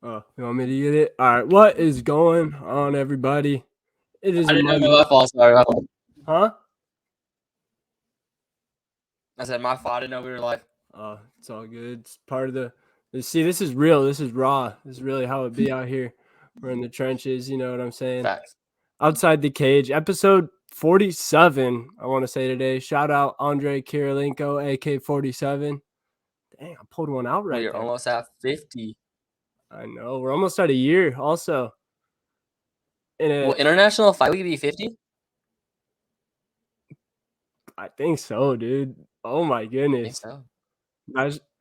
Oh, you want me to get it? All right. What is going on, everybody? It is I a didn't know Monday. my fault. Sorry. My fault. Huh? I said my fault. I didn't know we were live. Oh, it's all good. It's part of the. See, this is real. This is raw. This is really how it be out here. We're in the trenches. You know what I'm saying? Facts. Outside the cage, episode 47. I want to say today. Shout out Andre Kirilenko, AK-47. Dang, I pulled one out right We are there. almost at 50. I know. We're almost at a year. Also, Will International Fight Week be 50? I think so, dude. Oh my I think goodness. so.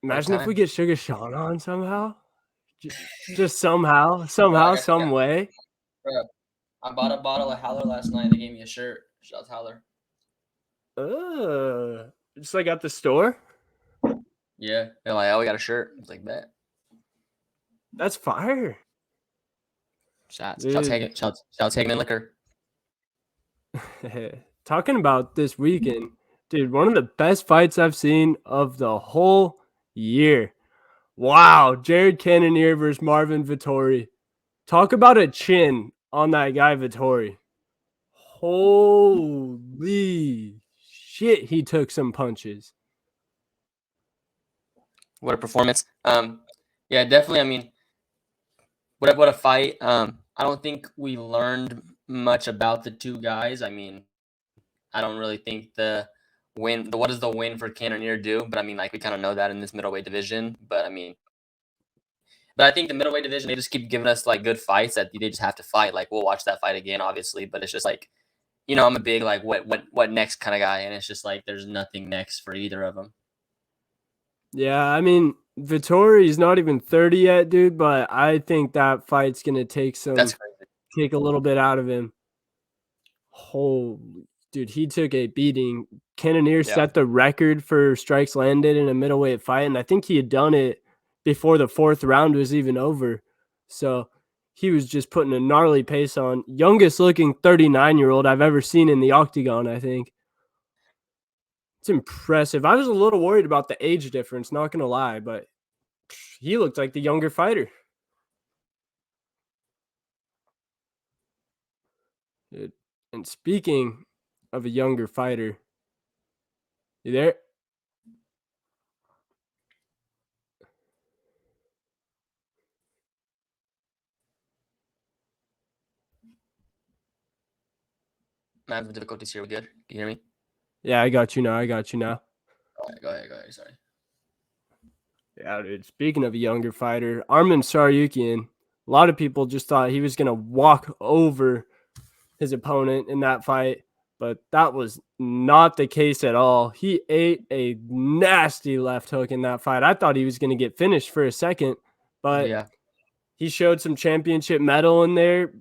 Imagine if we time. get Sugar Sean on somehow. Just somehow, some way. Bro, I bought a bottle of Howler last night. They gave me a shirt. Shout out to Howler. Just like at the store. Yeah. They're like, oh, we got a shirt. I was like, bet. That's fire. Shout taking liquor. Talking about this weekend, dude, one of the best fights I've seen of the whole year. Wow, Jared Cannonier versus Marvin Vettori. Talk about a chin on that guy Vettori. Holy shit, he took some punches. What a performance. Yeah, definitely. I mean, what a fight. I don't think we learned much about the two guys. I mean, I don't really think what does the win for Cannonier do? But I mean, like, we kind of know that in this middleweight division. But I think the middleweight division, they just keep giving us like good fights that they just have to fight. Like, we'll watch that fight again, obviously, but it's just like, I'm a big like what next kind of guy, and it's just like there's nothing next for either of them. Yeah, I mean, Vettori's not even 30 yet, dude, but I think that fight's gonna take a little bit out of him. Holy dude, he took a beating. Cannonier set the record for strikes landed in a middleweight fight, and I think he had done it before the fourth round was even over. So he was just putting a gnarly pace on. Youngest looking 39-year-old I've ever seen in the octagon, I think. It's impressive. I was a little worried about the age difference, not going to lie, but he looked like the younger fighter. And speaking of a younger fighter, you there? I'm having difficulties here. We good? Can you hear me? Yeah, I got you now. All right, go ahead. Sorry. Yeah, dude. Speaking of a younger fighter, Arman Tsarukyan, a lot of people just thought he was going to walk over his opponent in that fight, but that was not the case at all. He ate a nasty left hook in that fight. I thought he was going to get finished for a second, but he showed some championship mettle in there,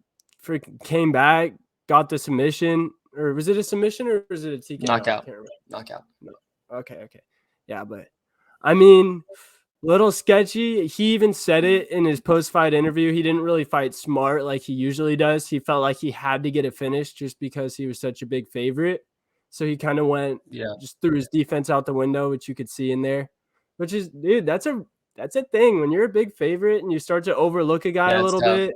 came back, got the submission. Or was it a submission or was it a TKO? Knockout. No. Okay. Yeah, but I mean, little sketchy. He even said it in his post-fight interview. He didn't really fight smart like he usually does. He felt like he had to get it finished just because he was such a big favorite. So he kind of went, just threw his defense out the window, which you could see in there. Which is, dude, that's a thing. When you're a big favorite and you start to overlook a guy a little bit,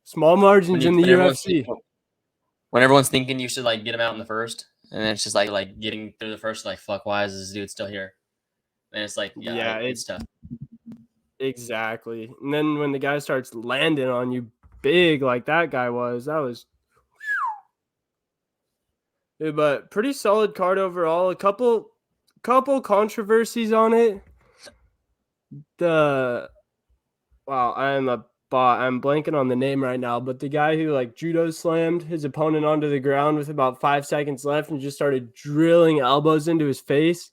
small margins in the UFC. When everyone's thinking you should like get him out in the first, and then it's just like getting through the first, like, fuck, why is this dude still here? And it's like, it's tough. Exactly. And then when the guy starts landing on you big like that guy was, but pretty solid card overall. A couple controversies on it. I'm blanking on the name right now, but the guy who like judo slammed his opponent onto the ground with about 5 seconds left and just started drilling elbows into his face.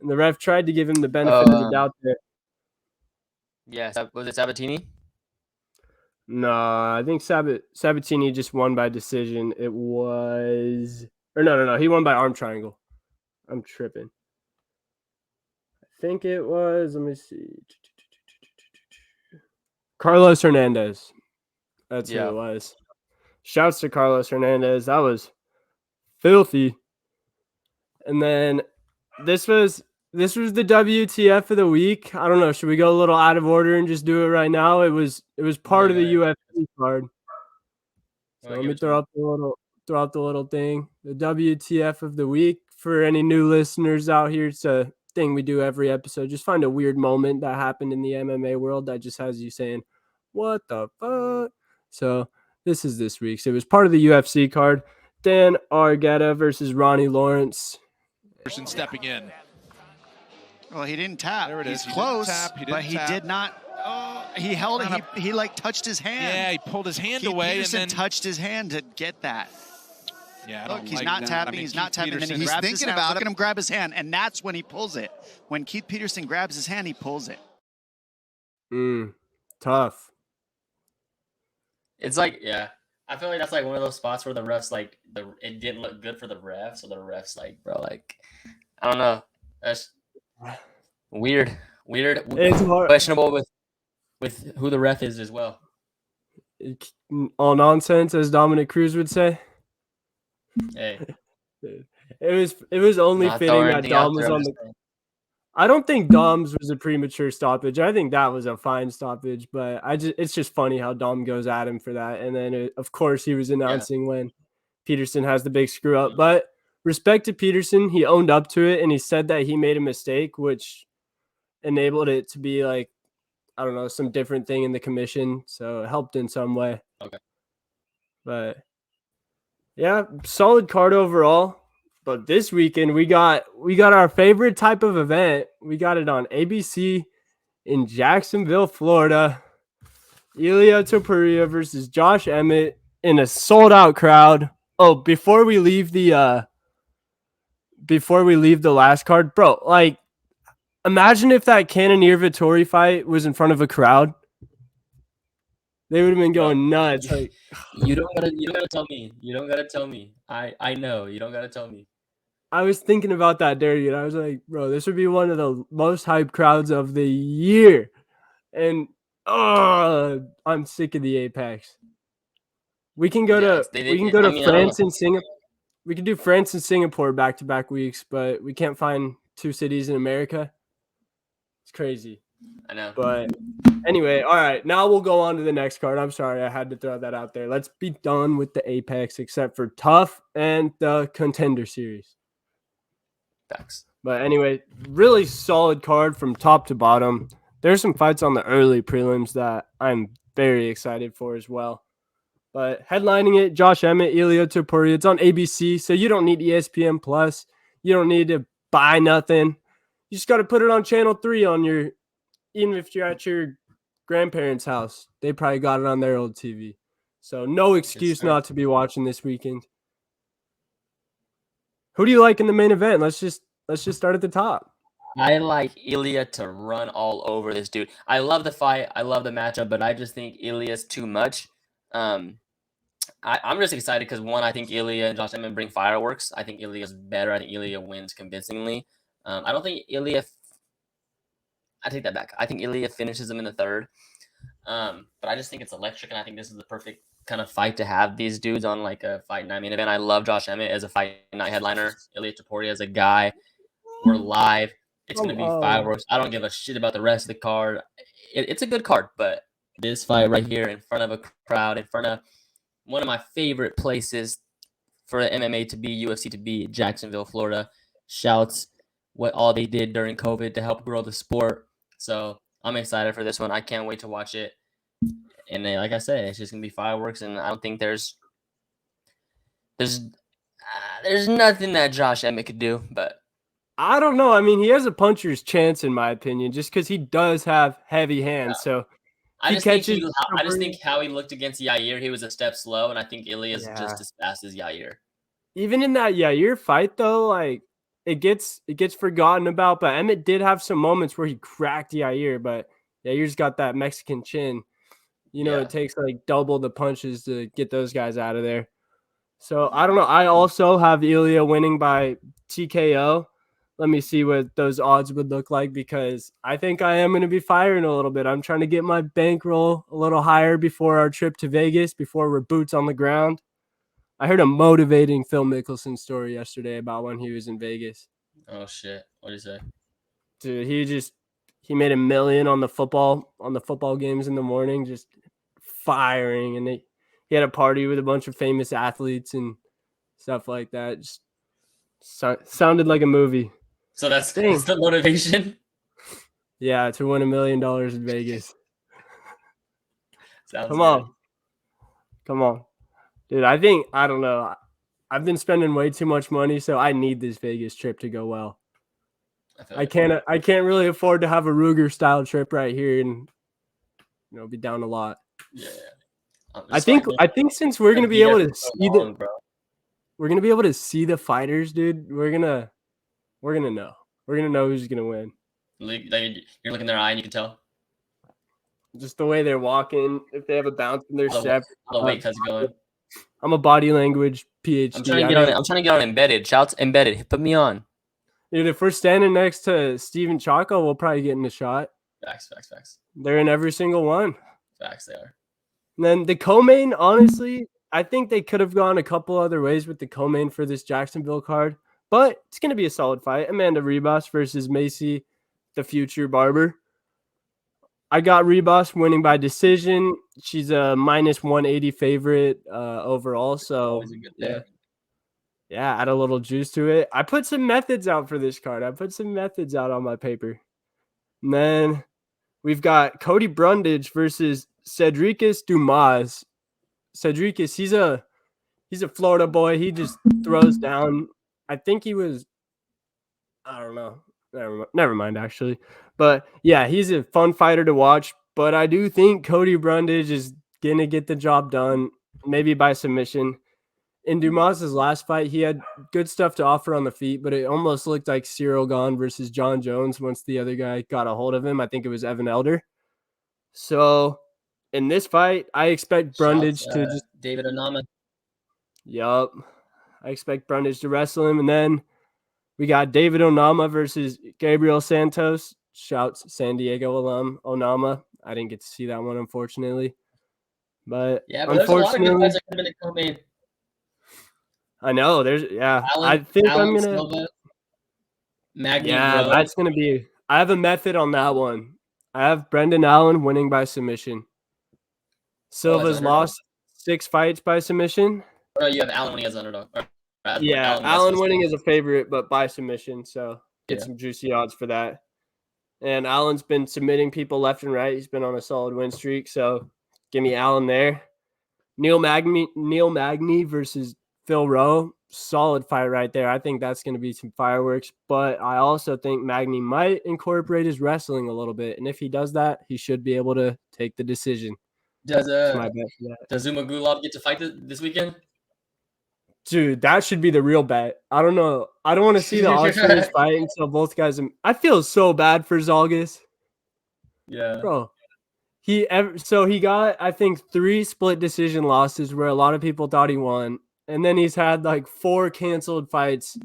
And the ref tried to give him the benefit of the doubt there. Yeah, was it Sabatini? No, I think Sabatini just won by decision. It was... Or no. He won by arm triangle. I'm tripping. I think it was... Let me see. Carlos Hernandez. That's who Yeah. it was. Shouts to Carlos Hernandez. That was filthy. And then this was the WTF of the week. I don't know. Should we go a little out of order and just do it right now? It was part of the UFC card. So let me throw out the little thing. The WTF of the week for any new listeners out here. It's a thing we do every episode. Just find a weird moment that happened in the MMA world that just has you saying, "What the fuck?" So this is this week's. It was part of the UFC card. Dan Argueta versus Ronnie Lawrence. Person stepping in. Well, he didn't tap. There it He's is. He close, but he did not. Oh, he held it. He like touched his hand. Yeah, he pulled his hand Keith away Peterson and then touched his hand to get that. Yeah, look, he's not tapping. He's not tapping. And then he grabs his hand. Look at him grab his hand, and that's when he pulls it. When Keith Peterson grabs his hand, he pulls it. Tough. It's like, yeah. I feel like that's like one of those spots where the refs like it didn't look good for the refs, so the refs like, bro, like I don't know. That's weird. It's hard. Questionable with who the ref is as well. All nonsense, as Dominic Cruz would say. Hey, it was only fitting that Dom was on the. I don't think Dom's was a premature stoppage. I think that was a fine stoppage, but it's just funny how Dom goes at him for that. And then, of course, he was announcing when Peterson has the big screw up. But respect to Peterson, he owned up to it, and he said that he made a mistake, which enabled it to be like, I don't know, some different thing in the commission. So it helped in some way. Okay. But, yeah, solid card overall. But this weekend we got our favorite type of event. We got it on ABC in Jacksonville, Florida. Ilia Topuria versus Josh Emmett in a sold-out crowd. Oh, before we leave the last card, bro, like imagine if that Cannonier Vettori fight was in front of a crowd. They would have been going nuts. Like, you don't gotta tell me. You don't gotta tell me. I know. You don't gotta tell me. I was thinking about that, Derek, and I was like, bro, this would be one of the most hyped crowds of the year. And I'm sick of the Apex. We can go to France and Singapore. We can do France and Singapore back-to-back weeks, but we can't find two cities in America. It's crazy. I know. But anyway, all right. Now we'll go on to the next card. I'm sorry, I had to throw that out there. Let's be done with the Apex, except for Tough and the Contender Series. Facts. But anyway, really solid card from top to bottom. There's some fights on the early prelims that I'm very excited for as well. But headlining it, Josh Emmett, Ilia Topuria. It's on ABC, so you don't need ESPN Plus. You don't need to buy nothing. You just got to put it on Channel 3 on your, even if you're at your grandparents' house. They probably got it on their old TV. So no excuse not to be watching this weekend. Who do you like in the main event? Let's just start at the top. I like Ilia to run all over this dude. I love the fight. I love the matchup, but I just think Ilia's too much. I'm just excited because, one, I think Ilia and Josh Emmett bring fireworks. I think Ilia's better. I think Ilia wins convincingly. I don't think Ilia – I take that back. I think Ilia finishes him in the third. But I just think it's electric, and I think this is the perfect kind of fight to have these dudes on like a fight night main event. I love Josh Emmett as a fight night headliner. Ilia Topuria as a guy. We're live. It's going to be fireworks. I don't give a shit about the rest of the card. It's a good card, but this fight right here in front of a crowd, in front of one of my favorite places for MMA to be, UFC to be, Jacksonville, Florida. Shouts what all they did during COVID to help grow the sport. So I'm excited for this one. I can't wait to watch it. And then, like I said, it's just gonna be fireworks, and I don't think there's nothing that Josh Emmett could do. But I don't know. I mean, he has a puncher's chance, in my opinion, just because he does have heavy hands. So I just think how he looked against Yair, he was a step slow, and I think Ilia's just as fast as Yair. Even in that Yair fight, though, like it gets forgotten about. But Emmett did have some moments where he cracked Yair, but Yair's got that Mexican chin. It takes like double the punches to get those guys out of there. So I don't know. I also have Ilia winning by TKO. Let me see what those odds would look like because I think I am going to be firing a little bit. I'm trying to get my bankroll a little higher before our trip to Vegas, before we're boots on the ground. I heard a motivating Phil Mickelson story yesterday about when he was in Vegas. Oh shit! What did he say? Dude, he made $1 million on the football games in the morning, just firing, and he had a party with a bunch of famous athletes and stuff like that. Just sounded like a movie. So that's Dang. the motivation. Yeah, to win $1 million in Vegas. Sounds Come good. on, dude. I don't know. I've been spending way too much money, so I need this Vegas trip to go well. I can't really afford to have a Ruger style trip right here and be down a lot. Yeah. I think since we're gonna be able to see we're gonna be able to see the fighters, dude. We're gonna know. We're gonna know who's gonna win. Like, you're looking in their eye and you can tell. Just the way they're walking, if they have a bounce in their step. How the weight cut's going. I'm a body language PhD. I'm trying to get on Embedded. Shouts Embedded. Put me on. Dude, if we're standing next to Steven Chaco, we'll probably get in the shot. Facts. They're in every single one. Facts, they are. And then the co-main, honestly, I think they could have gone a couple other ways with the co-main for this Jacksonville card. But it's going to be a solid fight. Amanda Ribas versus Macy, the future barber. I got Ribas winning by decision. She's a minus 180 favorite overall. So, yeah, add a little juice to it. I put some methods out for this card. I put some methods out on my paper. And then we've got Cody Brundage versus Cedricus Dumas. Cedricus, he's a Florida boy. He just throws down. I think he was, I don't know. Never mind, actually. But, yeah, he's a fun fighter to watch. But I do think Cody Brundage is going to get the job done, maybe by submission. In Dumas's last fight, he had good stuff to offer on the feet, but it almost looked like Cyril Gahn versus John Jones once the other guy got a hold of him. I think it was Evan Elder. So, in this fight, I expect Brundage to just... David Onama. Yup. I expect Brundage to wrestle him. And then we got David Onama versus Gabriel Santos. Shouts San Diego alum Onama. I didn't get to see that one, unfortunately. But there's a lot of good fights that could have been a co-main. I know. I think I'm gonna. Magny Rowe. That's gonna be. I have a method on that one. I have Brendan Allen winning by submission. Silva's lost 6 fights by submission. Oh, you have Allen winning as underdog. Allen winning is a favorite, but by submission. So get some juicy odds for that. And Allen's been submitting people left and right. He's been on a solid win streak. So give me Allen there. Neil Magny versus Phil Rowe, solid fight right there. I think that's going to be some fireworks, but I also think Magny might incorporate his wrestling a little bit, and if he does that, he should be able to take the decision. Does Zuma Gulab get to fight this weekend? Dude, that should be the real bet. I don't know. I don't want to see the Austrians fight until both guys. I feel so bad for Zalgas. Yeah, bro. He got, I think, 3 split decision losses where a lot of people thought he won. And then he's had like 4 canceled fights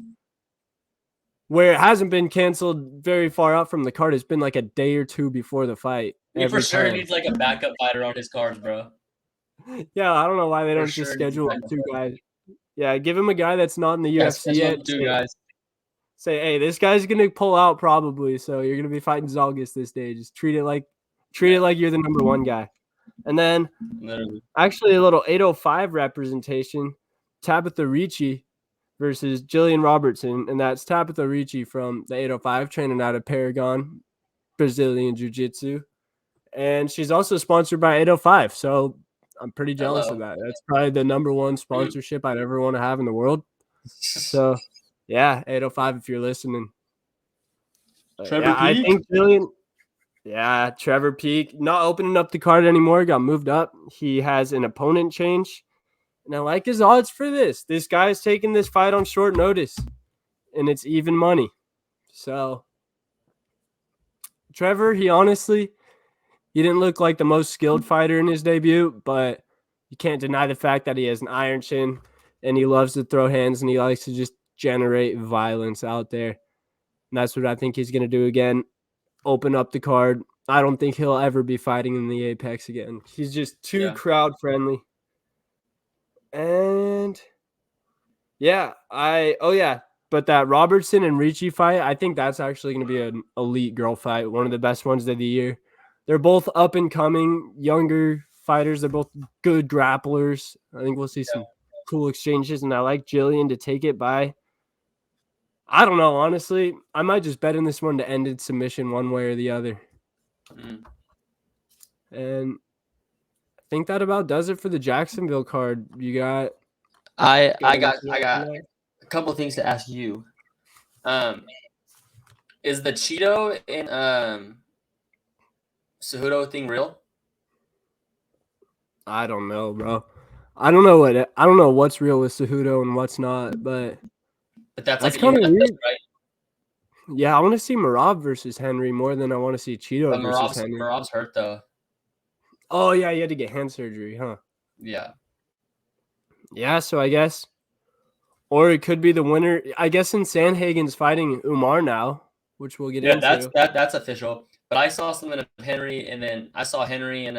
where it hasn't been canceled very far out from the card. It's been like a day or 2 before the fight. He for sure needs like a backup fighter on his cards, bro. Yeah, I don't know why they don't just schedule 2 guys. Yeah, give him a guy that's not in the UFC yet. 2 guys. Say, hey, this guy's going to pull out probably, so you're going to be fighting Zalgas this day. Just treat it like you're the number 1 guy. And then actually a little 805 representation. Tabitha Ricci versus Jillian Robertson, and that's Tabitha Ricci from the 805, training out of Paragon, Brazilian Jiu-Jitsu. And she's also sponsored by 805, so I'm pretty jealous of that. That's probably the number 1 sponsorship I'd ever want to have in the world. So, yeah, 805 if you're listening. I think Jillian... Yeah, Trevor Peak, not opening up the card anymore, got moved up. He has an opponent change. And I like his odds for this. This guy's taking this fight on short notice, and it's even money. So, Trevor, he didn't look like the most skilled fighter in his debut, but you can't deny the fact that he has an iron chin, and he loves to throw hands, and he likes to just generate violence out there. And that's what I think he's going to do again. Open up the card. I don't think he'll ever be fighting in the Apex again. He's just too crowd friendly. And but that Robertson and Ricci fight, I think that's actually going to be an elite girl fight, one of the best ones of the year. They're both up and coming, younger fighters. They're both good grapplers. I think we'll see some cool exchanges, and I like Jillian to take it by. I don't know, honestly. I might just bet in this one to end in submission one way or the other. And I think that about does it for the Jacksonville card. You got I got a couple of things to ask you. Is the Cheeto and Cejudo thing real? I don't know, bro. I don't know what's real with Cejudo and what's not, but that's like kind of weird. Right? Yeah, I want to see Marab versus Henry more than I want to see Cheeto versus Henry. Marab's hurt though. Oh yeah, you had to get hand surgery, huh? Yeah. Yeah, so I guess, or it could be the winner. I guess in Sandhagen's fighting Umar now, which we'll get into. That's official. But I saw something of Henry, and then I saw Henry and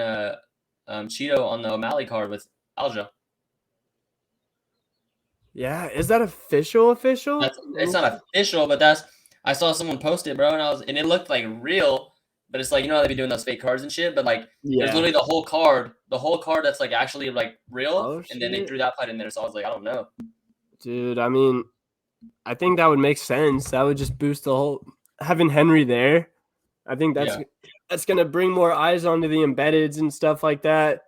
Cheeto on the O'Malley card with Aljo. Yeah, is that official? It's not official, but I saw someone post it, bro, and it looked like real, but it's like, you know how they be doing those fake cards and shit, but like there's literally the whole card that's like actually like real, and then they threw that fight in there, so I was like, I don't know. Dude, I mean, I think that would make sense. That would just boost the whole having Henry there. I think that's gonna bring more eyes onto the embeddeds and stuff like that.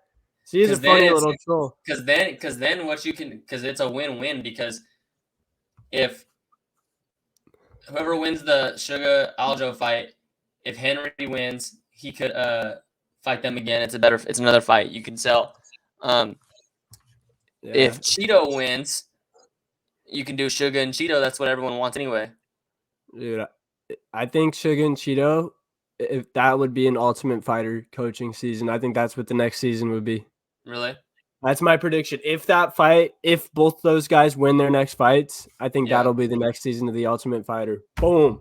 So he's a funny little troll. Because then it's a win-win, because if whoever wins the Sugar Aljo fight, if Henry wins, he could fight them again. It's another fight you can sell. If Cheeto wins, you can do Sugar and Cheeto. That's what everyone wants anyway. Dude, I think Sugar and Cheeto, if that would be an Ultimate Fighter coaching season, I think that's what the next season would be. Really? That's my prediction. If both those guys win their next fights, I think that'll be the next season of the Ultimate Fighter. Boom.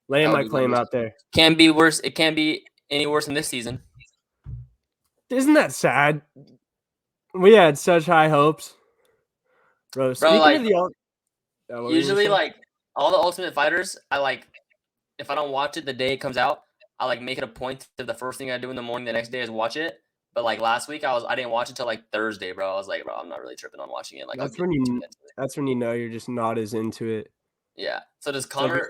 Laying my claim out there. Can't be worse. It can't be any worse than this season. Isn't that sad? We had such high hopes. Bro, like, usually like all the Ultimate Fighters, if I don't watch it the day it comes out, I make it a point to the first thing I do in the morning the next day is watch it. But like last week, I didn't watch it till like Thursday, bro. I was like, bro, I'm not really tripping on watching it. Like that's when you know you're just not as into it. Yeah. So does Connor?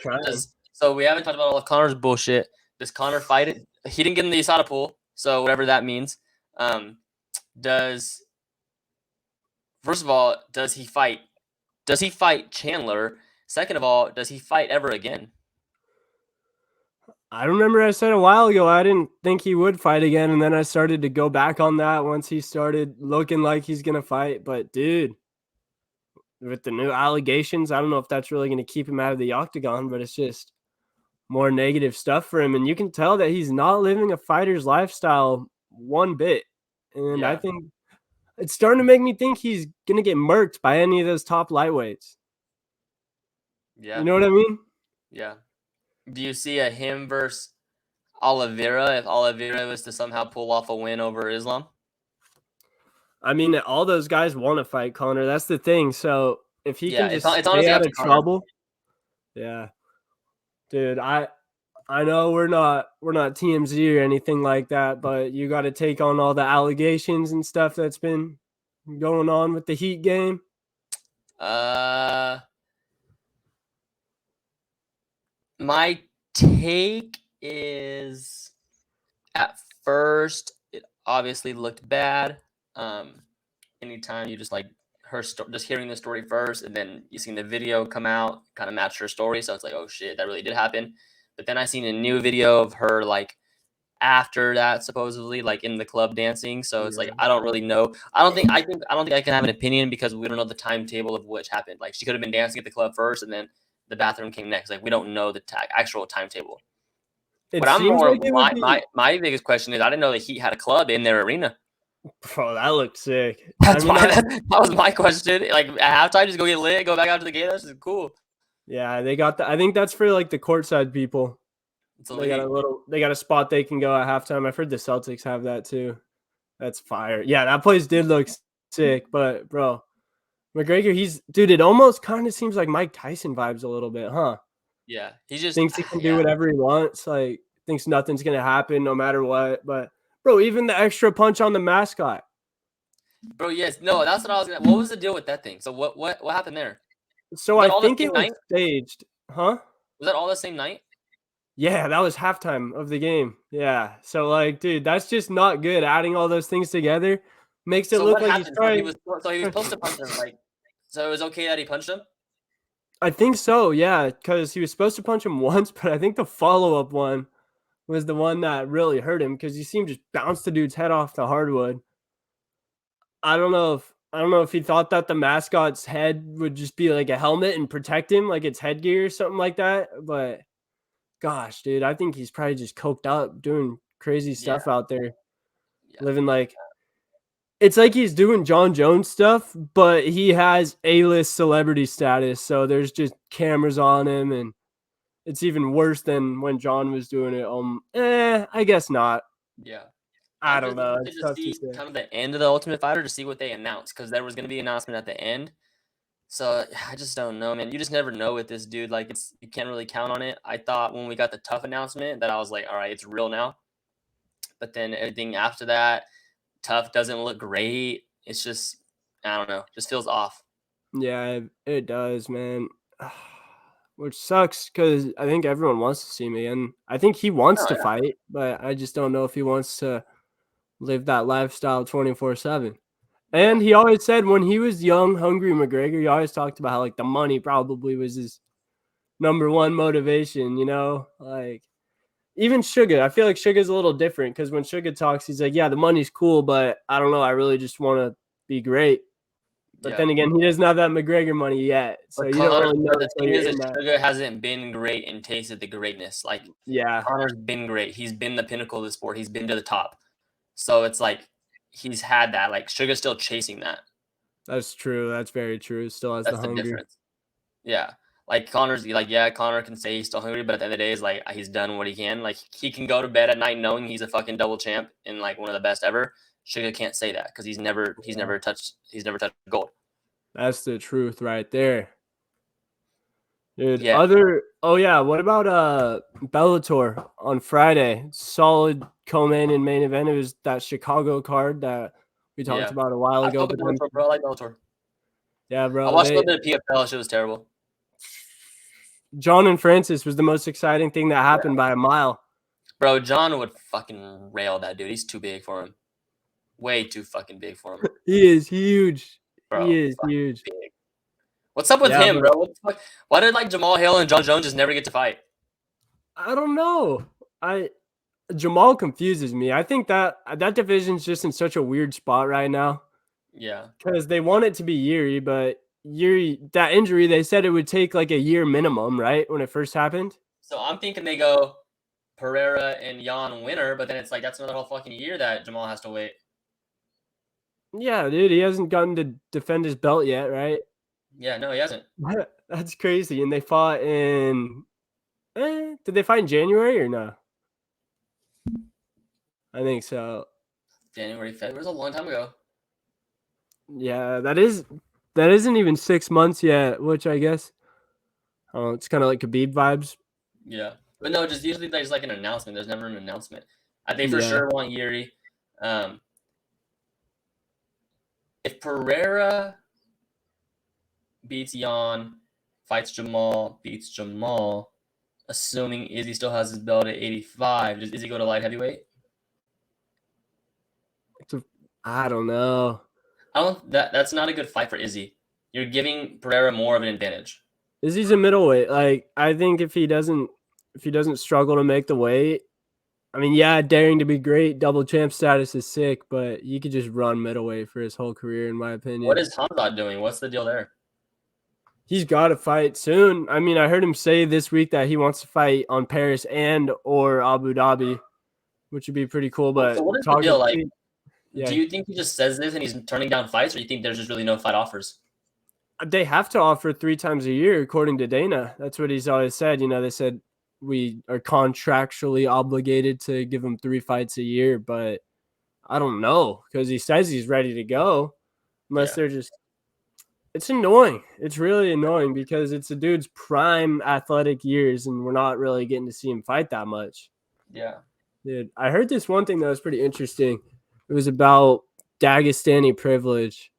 So we haven't talked about all of Connor's bullshit. Does Connor fight it? He didn't get in the USADA pool, so whatever that means. First of all, does he fight? Does he fight Chandler? Second of all, does he fight ever again? I remember I said a while ago I didn't think he would fight again, and then I started to go back on that once he started looking like he's going to fight. But, dude, with the new allegations, I don't know if that's really going to keep him out of the octagon, but it's just more negative stuff for him. And you can tell that he's not living a fighter's lifestyle one bit. And I think it's starting to make me think he's going to get murked by any of those top lightweights. Yeah. You know what I mean? Yeah. Do you see a him versus Oliveira if Oliveira was to somehow pull off a win over Islam? I mean, all those guys want to fight Connor. That's the thing. So if he can just stay out of trouble, dude. I know we're not TMZ or anything like that, but you got to take on all the allegations and stuff that's been going on with the Heat game. My take is at first it obviously looked bad. Anytime you just just hearing the story first and then you seen the video come out, kind of match her story. So it's like, oh shit, that really did happen. But then I seen a new video of her after that, supposedly in the club dancing. So it's I don't really know. I don't think I can have an opinion because we don't know the timetable of which happened. She could have been dancing at the club first and then the bathroom came next. We don't know the actual timetable. But my biggest question is I didn't know the Heat had a club in their arena. Bro, that looked sick. That was my question. At halftime, just go get lit, go back out to the game. That's just cool. Yeah, they got I think that's for like the courtside people. It's a They got league. they got a spot they can go at halftime. I've heard the Celtics have that too. That's fire. Yeah, that place did look sick, but bro, McGregor, dude, it almost kind of seems like Mike Tyson vibes a little bit, huh? Yeah, he's just Thinks he can do yeah, whatever he wants, like thinks nothing's gonna happen no matter what. But bro, even the extra punch on the mascot. bro. Yes, no, that's what I was gonna. What was the deal with that thing? So what happened there? So Was I that all the think same it was night? staged, huh? Was that all the same night? Yeah, that was halftime of the game. Yeah. So like, dude, that's just not good. Adding all those things together makes it So look what like he's happened? trying. So he was supposed to punch him. Like, so it was okay that he punched him. I think so, yeah, because he was supposed to punch him once, but I think the follow-up one was the one that really hurt him because you see him just bounce the dude's head off the hardwood. I don't know if he thought that the mascot's head would just be like a helmet and protect him, like it's headgear or something like that. But gosh, dude, I think he's probably just coked up doing crazy Yeah, stuff out there, yeah. living like it's like he's doing John Jones stuff, but he has A-list celebrity status. So there's just cameras on him, and it's even worse than when John was doing it. I guess not. Yeah. I I'm don't just know. interested It's to tough to see say. kind of the end of the Ultimate Fighter to see what they announce because there was going to be an announcement at the end. So I just don't know, man. You just never know with this dude. Like you can't really count on it. I thought when we got the tough announcement that I was like, all right, it's real now. But then everything after that, tough doesn't look great. It's just I don't know, just feels off. Yeah, it does, man. Which sucks because I think everyone wants to see him again. I think he wants Oh to yeah, fight, but I just don't know if he wants to live that lifestyle 24/7. yeah, And he always said when he was young, hungry McGregor, he always talked about how like the money probably was his number one motivation, Like even Sugar, I feel like Sugar's a little different because when Sugar talks, he's like, yeah, the money's cool, but I don't know. I really just want to be great. But yeah. then again, he doesn't have that McGregor money yet. So But you don't Connor, really know but the until thing you're is that in that. Sugar hasn't been great and tasted the greatness. Like Yeah, Connor's been great. He's been the pinnacle of the sport. He's been to the top. So it's like he's had that. Like Sugar's still chasing that. that's true. That's very true. Still has the That's the hunger. difference. Yeah. Like Connor's like, yeah, Connor can say he's still hungry, but at the end of the day, is like he's done what he can. Like he can go to bed at night knowing he's a fucking double champ and like one of the best ever. Sugar can't say that because he's never touched gold. That's the truth right there. Dude, Yeah. oh yeah, what about Bellator on Friday? Solid co-main and main event. It was that Chicago card that we talked Yeah. about a while I ago. fuck with But then, Bellator, bro. I like Bellator. yeah, I bro, watched a little bit of PFL. Shit was terrible. John and Francis was the most exciting thing that Yeah. happened by a mile. Bro, John would fucking rail that dude. He's too big for him. Way too fucking big for him. He is huge. Bro, He is huge. big. What's up with Yeah, him, but bro? What the fuck? Why did like Jamal Hill and John Jones just never get to fight? I don't know. Jamal confuses me. I think that division's just in such a weird spot right now Yeah. because they want it to be Yuri, but Yuri, that injury, they said it would take like a year minimum, right? When it first happened. So I'm thinking they go Pereira and Jan winner, but then it's like that's another whole fucking year that Jamal has to wait. Yeah, dude, he hasn't gotten to defend his belt yet, right? Yeah, no, he hasn't. That's crazy. And they fought did they fight in January or no? I think so. January, February. It was a long time ago. Yeah, that isn't even 6 months yet, which I guess it's kind of like Khabib vibes. Yeah. But no, just usually there's like an announcement. There's never an announcement. I think for Yeah. sure want Yuri. If Pereira beats Jan, fights Jamal, beats Jamal, assuming Izzy still has his belt at 85, does Izzy go to light heavyweight? I don't know. That's not a good fight for Izzy. You're giving Pereira more of an advantage. Izzy's a middleweight. Like I think if he doesn't struggle to make the weight, I mean, yeah, daring to be great, double champ status is sick, but you could just run middleweight for his whole career, in my opinion. What is Hamzat doing? What's the deal there? He's got to fight soon. I mean, I heard him say this week that he wants to fight on Paris or Abu Dhabi, which would be pretty cool. But So what is the deal? Like, yeah. do you think he just says this and he's turning down fights, or do you think there's just really no fight offers? They have to offer 3 times a year, according to Dana. That's what he's always said. They said we are contractually obligated to give him 3 fights a year, but I don't know because he says he's ready to go. Unless they're just – it's annoying. It's really annoying because it's a dude's prime athletic years, and we're not really getting to see him fight that much. Yeah. Dude, I heard this one thing that was pretty interesting. It was about Dagestani privilege.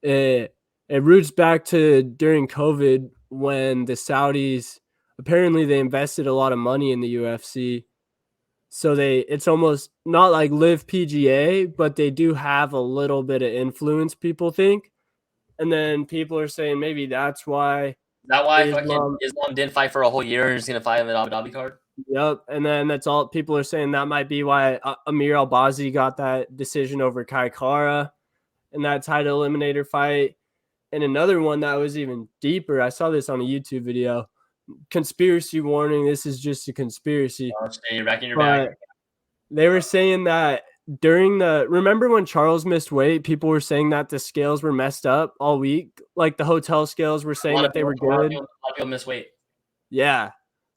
It roots back to during COVID when the Saudis apparently they invested a lot of money in the UFC. So it's almost not like Live PGA, but they do have a little bit of influence, people think. And then people are saying maybe that's why. Is that why Islam didn't fight for a whole year and is going to fight in the Abu Dhabi card? Yep. And then that's all people are saying that might be why Amir Albazi got that decision over Kai Kara in that title eliminator fight. And another one that was even deeper. I saw this on a YouTube video. Conspiracy warning. This is just a conspiracy. Oh, you're back in your bag. They were saying that remember when Charles missed weight, people were saying that the scales were messed up all week. Like the hotel scales were saying that they were good. A lot of people miss weight. Yeah.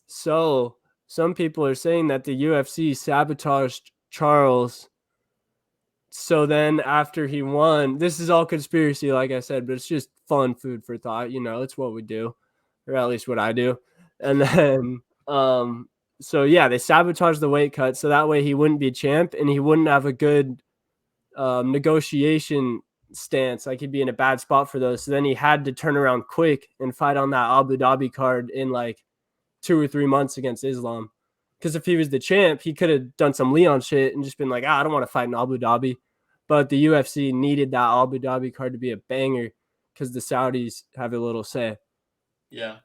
So some people are saying that the UFC sabotaged Charles. So then after he won, this is all conspiracy, like I said, but it's just fun food for thought. It's what we do, or at least what I do. And then, so yeah, they sabotaged the weight cut. So that way he wouldn't be champ and he wouldn't have a good negotiation stance. Like he'd be in a bad spot for those. So then he had to turn around quick and fight on that Abu Dhabi card in like 2 or 3 months against Islam. Because if he was the champ, he could have done some Leon shit and just been like, I don't want to fight in Abu Dhabi. But the UFC needed that Abu Dhabi card to be a banger because the Saudis have a little say. Yeah.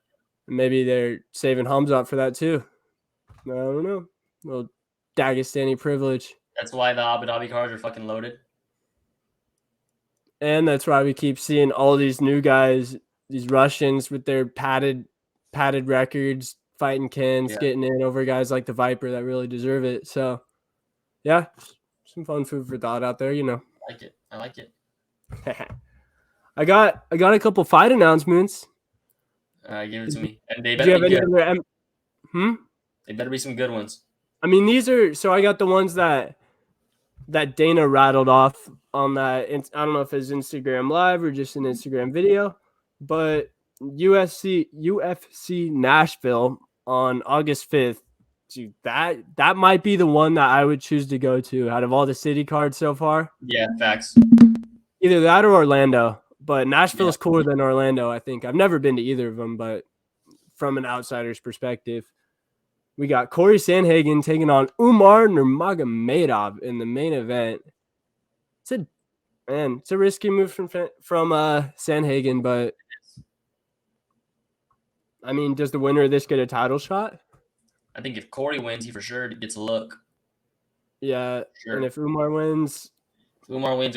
And maybe they're saving Hamzat for that too. I don't know. A little Dagestani privilege. That's why the Abu Dhabi cards are fucking loaded. And that's why we keep seeing all these new guys, these Russians with their padded records, fighting cans, getting in over guys like the Viper that really deserve it. So, yeah, some fun food for thought out there, I like it. I got a couple fight announcements. Give it to me. And they Do you better have be any good. other They better be some good ones. I mean, these are – so I got the ones that Dana rattled off on that. I don't know if it's Instagram Live or just an Instagram video, but UFC Nashville on August 5th. Dude, that might be the one that I would choose to go to out of all the city cards so far. Yeah, facts. Either that or Orlando, but Nashville's cooler than Orlando, I think. I've never been to either of them, but from an outsider's perspective, we got Corey Sandhagen taking on Umar Nurmagomedov in the main event. It's a risky move from Sandhagen, but I mean, does the winner of this get a title shot? I think if Corey wins, he for sure gets a look. Yeah, Sure. And if Umar wins. Umar wins.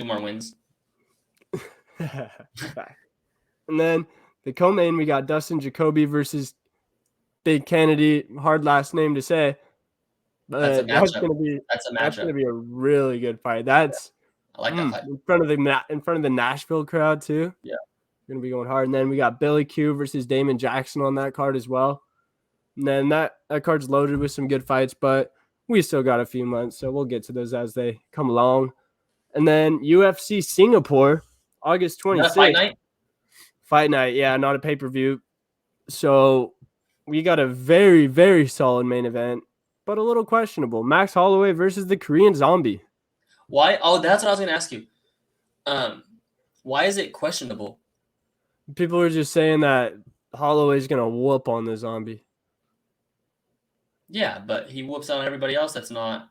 And then the co-main, we got Dustin Jacoby versus Big Kennedy. Hard last name to say. But that's going to be a really good fight. I like that fight. In front of the Nashville crowd too. Yeah. Going to be going hard. And then we got Billy Q versus Damon Jackson on that card as well. And then that card's loaded with some good fights, but we still got a few months, so we'll get to those as they come along. And then UFC Singapore, August 26th. Fight night, yeah, not a pay-per-view. So we got a very, very solid main event, but a little questionable. Max Holloway versus the Korean Zombie. Why? Oh, that's what I was going to ask you. Why is it questionable? People are just saying that Holloway's going to whoop on the Zombie. Yeah, but he whoops on everybody else that's not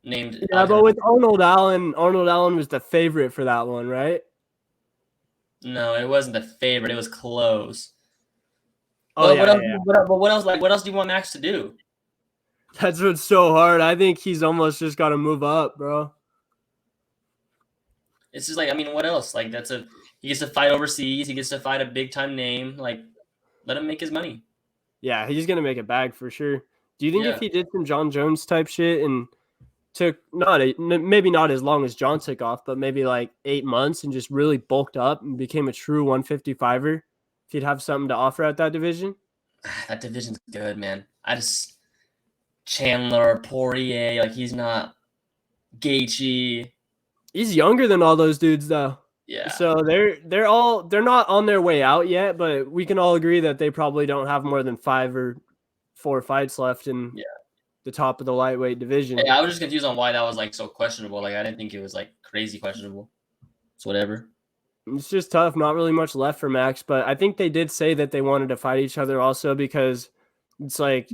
named. Yeah, but with Arnold Allen was the favorite for that one, right? No, it wasn't the favorite. It was close. Oh, but what else? Like, what else do you want Max to do? That's what's so hard. I think he's almost just got to move up, bro. It's just like, I mean, what else? Like, he gets to fight overseas. He gets to fight a big time name. Like, let him make his money. Yeah, he's gonna make a bag for sure. Do you think if he did some John Jones type shit and took maybe not as long as John took off, but maybe like 8 months and just really bulked up and became a true 155er, if he'd have something to offer at that division? That division's good, man. Chandler, Poirier, like he's not Gaethje. He's younger than all those dudes though. Yeah. So they're not on their way out yet, but we can all agree that they probably don't have more than 5 or 4 fights left in the top of the lightweight division. Yeah, I was just confused on why that was like so questionable. Like I didn't think it was like crazy questionable. It's whatever. It's just tough. Not really much left for Max, but I think they did say that they wanted to fight each other also because it's like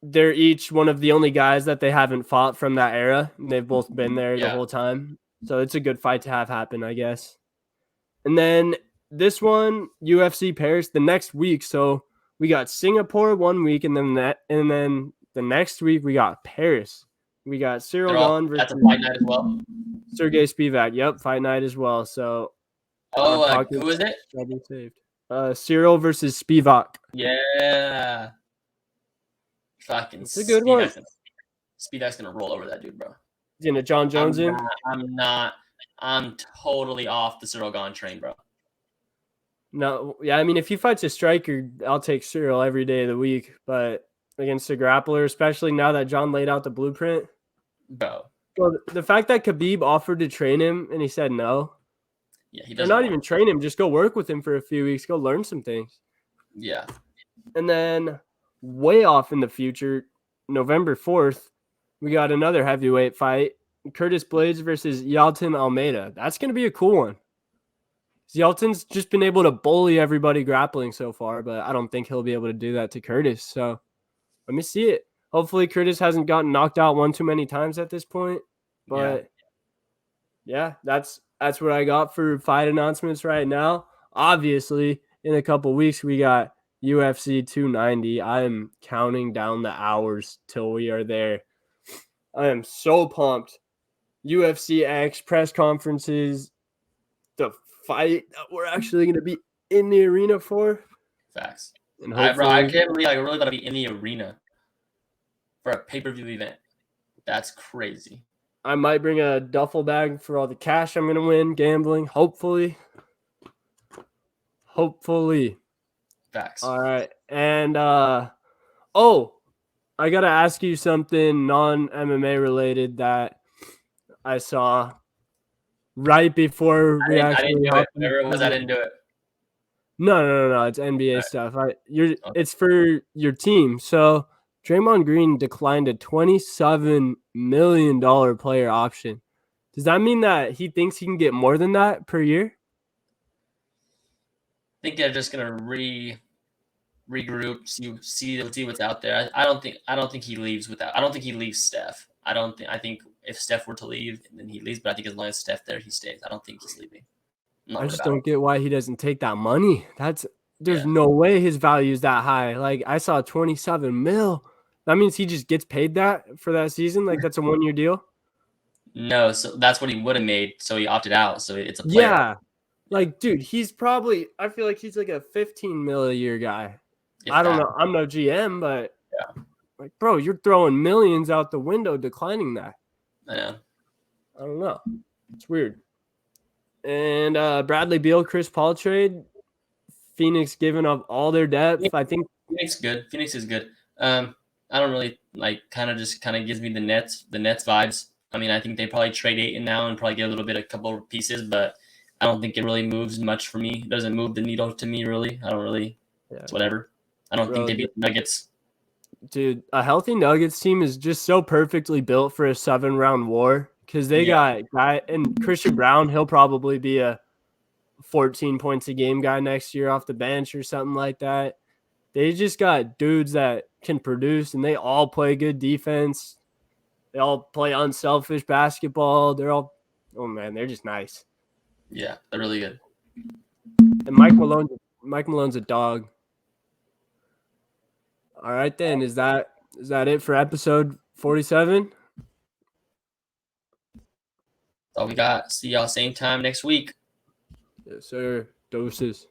they're each one of the only guys that they haven't fought from that era. And they've both been there the whole time. So it's a good fight to have happen, I guess. And then this one, UFC Paris, the next week. So we got Singapore 1 week, and then the next week we got Paris. We got Cyril Gane versus that's a fight night as well. Sergey Spivak. Yep, fight night as well. So who is it? Saved. Cyril versus Spivak. Yeah. Fucking it's a good one. Spivak's gonna roll over that dude, bro. He's gonna John Jones in. I'm totally off the Cyril Gane train, bro. No, yeah, I mean, if he fights a striker, I'll take Cyril every day of the week. But against a grappler, especially now that John laid out the blueprint, bro. Well, the fact that Khabib offered to train him and he said no. Yeah, he doesn't. Not even train him, just go work with him for a few weeks, go learn some things. Yeah. And then way off in the future, November 4th, we got another heavyweight fight. Curtis Blades versus Yalton Almeida. That's going to be a cool one. Yalton's just been able to bully everybody grappling so far, but I don't think he'll be able to do that to Curtis. So let me see it. Hopefully Curtis hasn't gotten knocked out one too many times at this point. But yeah that's what I got for fight announcements right now. Obviously, in a couple weeks, we got UFC 290. I am counting down the hours till we are there. I am so pumped. UFC X press conferences, the fight that we're actually going to be in the arena for. Facts. And I can't believe I really got to be in the arena for a pay-per-view event. That's crazy. I might bring a duffel bag for all the cash I'm going to win gambling. Hopefully. Facts. All right. And, I got to ask you something non-MMA related that I saw right before we actually. I didn't do it. No. It's NBA stuff. It's for your team. So Draymond Green declined a $27 million player option. Does that mean that he thinks he can get more than that per year? I think they're just gonna regroup, see what's out there. I don't think he leaves without. I don't think he leaves Steph. I think if Steph were to leave, then he leaves. But I think as long as Steph there, he stays. I don't think he's leaving. I just don't get why he doesn't take that money. There's no way his value is that high. Like I saw 27 mil. That means he just gets paid that for that season. Like that's a 1-year deal. No, so that's what he would have made. So he opted out. So it's a player. Yeah. Like, dude, he's probably, I feel like he's like a 15 mil a year guy. I don't know. I'm no GM, but like, bro, you're throwing millions out the window declining that. Yeah. I don't know. It's weird. And Bradley Beal, Chris Paul trade. Phoenix giving up all their depth. I think Phoenix is good. I don't really like kind of gives me the Nets vibes. I mean, I think they probably trade Ayton now and probably get a couple of pieces, but I don't think it really moves much for me. It doesn't move the needle to me, really. I don't really. Yeah. It's whatever. I don't think they beat the Nuggets. Dude, a healthy Nuggets team is just so perfectly built for a 7-round war because they got guy and Christian Brown. He'll probably be a 14 points a game guy next year off the bench or something like that. They just got dudes that can produce, and they all play good defense. They all play unselfish basketball. They're just nice. Yeah, they're really good. And Mike Malone's a dog. All right, then. Is that it for episode 47? That's all we got. See y'all same time next week. Yes, sir. Doses.